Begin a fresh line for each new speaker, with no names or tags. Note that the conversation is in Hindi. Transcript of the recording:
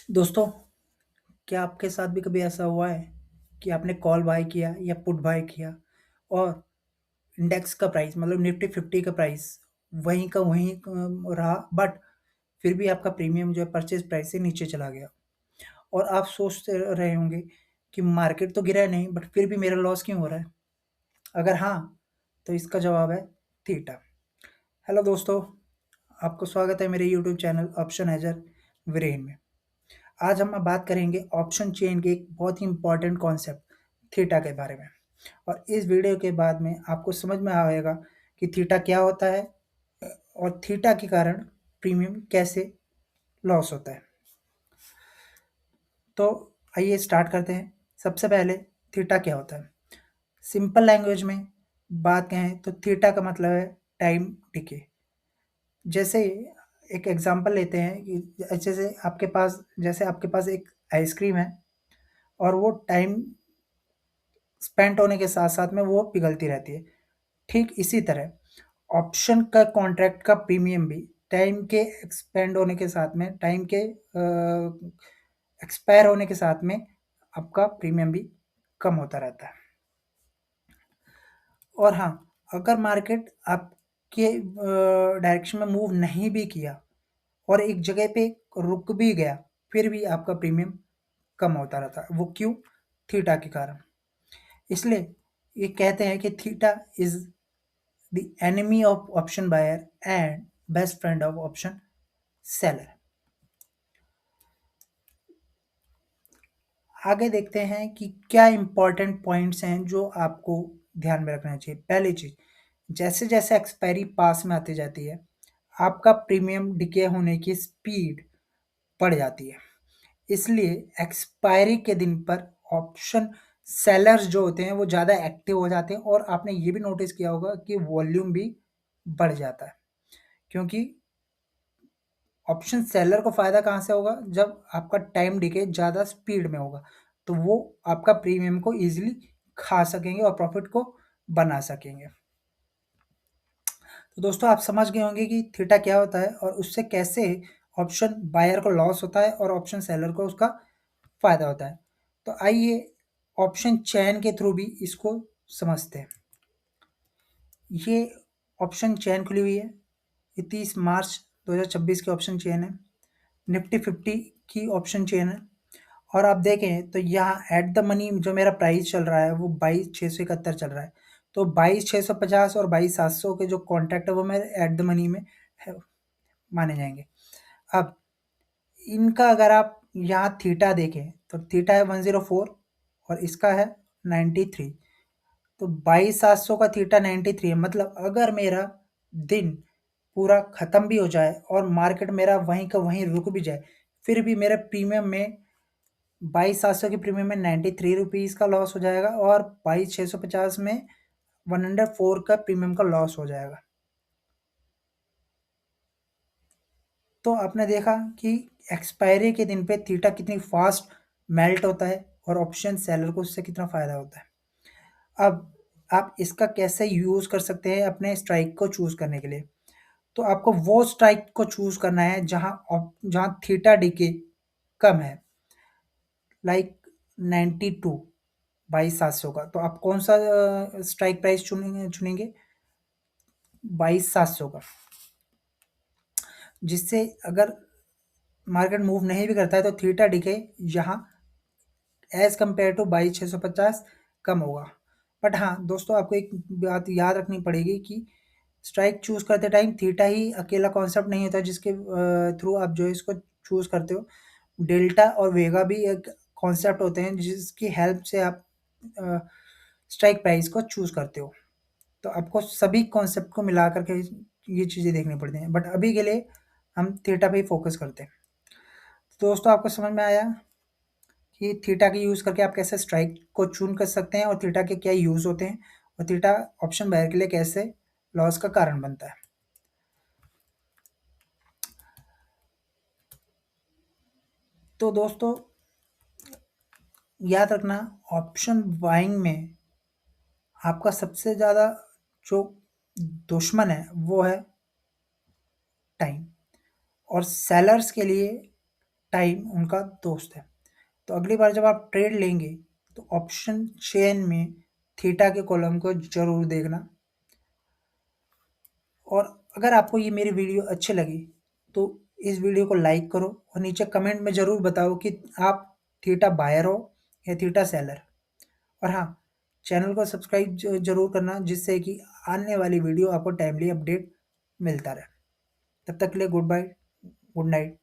दोस्तों, क्या आपके साथ भी कभी ऐसा हुआ है कि आपने कॉल बाय किया या पुट बाय किया और इंडेक्स का प्राइस मतलब निफ्टी 50 का प्राइस वहीं का वहीं रहा बट फिर भी आपका प्रीमियम जो है परचेज प्राइस से नीचे चला गया और आप सोचते रहे होंगे कि मार्केट तो गिरा नहीं बट फिर भी मेरा लॉस क्यों हो रहा है? अगर हाँ, तो इसका जवाब है थीटा। हेलो दोस्तों, आपको स्वागत है मेरे यूट्यूब चैनल ऑप्शन हैजर वीरेन में। आज हम बात करेंगे ऑप्शन चेन के एक बहुत ही इंपॉर्टेंट कॉन्सेप्ट थीटा के बारे में। और इस वीडियो के बाद में आपको समझ में आएगा कि थीटा क्या होता है और थीटा के कारण प्रीमियम कैसे लॉस होता है। तो आइए स्टार्ट करते हैं। सबसे पहले थीटा क्या होता है? सिंपल लैंग्वेज में बात कहें तो थीटा का मतलब है टाइम डिके। जैसे एक एग्जांपल लेते हैं कि जैसे आपके पास एक आइसक्रीम है और वो टाइम स्पेंड होने के साथ-साथ में वो पिघलती रहती है। ठीक इसी तरह ऑप्शन का कॉन्ट्रैक्ट का प्रीमियम भी टाइम के एक्सपेंड होने के साथ में टाइम के एक्सपायर होने के साथ में आपका प्रीमियम भी कम होता रहता है। और हाँ, अगर मार्केट आपके डायरेक्शन में मूव नहीं भी किया और एक जगह पे रुक भी गया, फिर भी आपका प्रीमियम कम होता रहता है। वो क्यों? थीटा के कारण। इसलिए ये कहते हैं कि theta is the enemy of option buyer and best friend of option seller. आगे देखते हैं कि क्या इंपॉर्टेंट पॉइंट्स हैं जो आपको ध्यान में रखना चाहिए। पहली चीज, जैसे जैसे एक्सपायरी पास में आती जाती है आपका प्रीमियम डिके होने की स्पीड बढ़ जाती है। इसलिए एक्सपायरी के दिन पर ऑप्शन सेलर्स जो होते हैं वो ज़्यादा एक्टिव हो जाते हैं और आपने ये भी नोटिस किया होगा कि वॉल्यूम भी बढ़ जाता है। क्योंकि ऑप्शन सेलर को फ़ायदा कहाँ से होगा? जब आपका टाइम डिके ज़्यादा स्पीड में होगा, तो वो आपका प्रीमियम को ईज़िली खा सकेंगे और प्रॉफ़िट को बना सकेंगे। तो दोस्तों आप समझ गए होंगे कि थीटा क्या होता है और उससे कैसे ऑप्शन बायर को लॉस होता है और ऑप्शन सेलर को उसका फ़ायदा होता है। तो आइए ऑप्शन चेन के थ्रू भी इसको समझते हैं। ये ऑप्शन चेन खुली हुई है। ये 30 मार्च 2026 की ऑप्शन चेन है। निफ्टी 50 की ऑप्शन चेन है और आप देखें तो यहाँ एट द मनी जो मेरा प्राइस चल रहा है वो 22,671 चल रहा है। तो 22,650 और 22,700 के जो कॉन्ट्रैक्ट है वो मेरे एट द मनी में है, माने जाएंगे। अब इनका अगर आप यहाँ थीटा देखें तो थीटा है 104 और इसका है 93। तो 22,700 का थीटा 93 है। मतलब अगर मेरा दिन पूरा खत्म भी हो जाए और मार्केट मेरा वहीं का वहीं रुक भी जाए, फिर भी मेरे प्रीमियम में 22,700 के प्रीमियम में 93 रुपीज़ का लॉस हो जाएगा और 22,650 में 104 का प्रीमियम का लॉस हो जाएगा। तो आपने देखा कि एक्सपायरी के दिन पे थीटा कितनी फास्ट मेल्ट होता है और ऑप्शन सेलर को उससे कितना फ़ायदा होता है। अब आप इसका कैसे यूज़ कर सकते हैं अपने स्ट्राइक को चूज़ करने के लिए। तो आपको वो स्ट्राइक को चूज़ करना है जहाँ थीटा डीके कम है, लाइक 92 22,700 का। तो आप कौन-सा स्ट्राइक प्राइस चुनेंगे? 22,700 का। जिससे अगर मार्केट मूव नहीं भी करता है तो थीटा डीके यहाँ एज़ कम्पेयर टू 22,650 कम होगा। बट हाँ, दोस्तों आपको एक बात याद रखनी पड़ेगी कि स्ट्राइक चूज़ करते टाइम थीटा ही अकेला कॉन्सेप्ट नहीं होता जिसके थ्रू आप जो है इसको चूज़ करते हो। डेल्टा और वेगा भी एक कॉन्सेप्ट होते हैं जिसकी हेल्प से आप स्ट्राइक प्राइस को चूज़ करते हो। तो आपको सभी कॉन्सेप्ट को मिला कर के ये चीज़ें देखनी पड़ती हैं। बट अभी के लिए हम थीटा पे ही फ़ोकस करते हैं। तो दोस्तों आपको समझ में आया कि थीटा के यूज़ करके आप कैसे स्ट्राइक को चून कर सकते हैं और थीटा के क्या यूज़ होते हैं और थीटा ऑप्शन बायर के लिए कैसे लॉस का कारण बनता है। तो दोस्तों याद रखना, ऑप्शन बाइंग में आपका सबसे ज़्यादा जो दुश्मन है वो है टाइम। और सेलर्स के लिए टाइम उनका दोस्त है। तो अगली बार जब आप ट्रेड लेंगे तो ऑप्शन चेन में थीटा के कॉलम को ज़रूर देखना। और अगर आपको ये मेरी वीडियो अच्छी लगी तो इस वीडियो को लाइक करो और नीचे कमेंट में ज़रूर बताओ कि आप थीटा बायर हो या थीटा सेलर। और हाँ, चैनल को सब्सक्राइब ज़रूर करना जिससे कि आने वाली वीडियो आपको टाइमली अपडेट मिलता रहे। तब तक के लिए गुड बाय, गुड नाइट।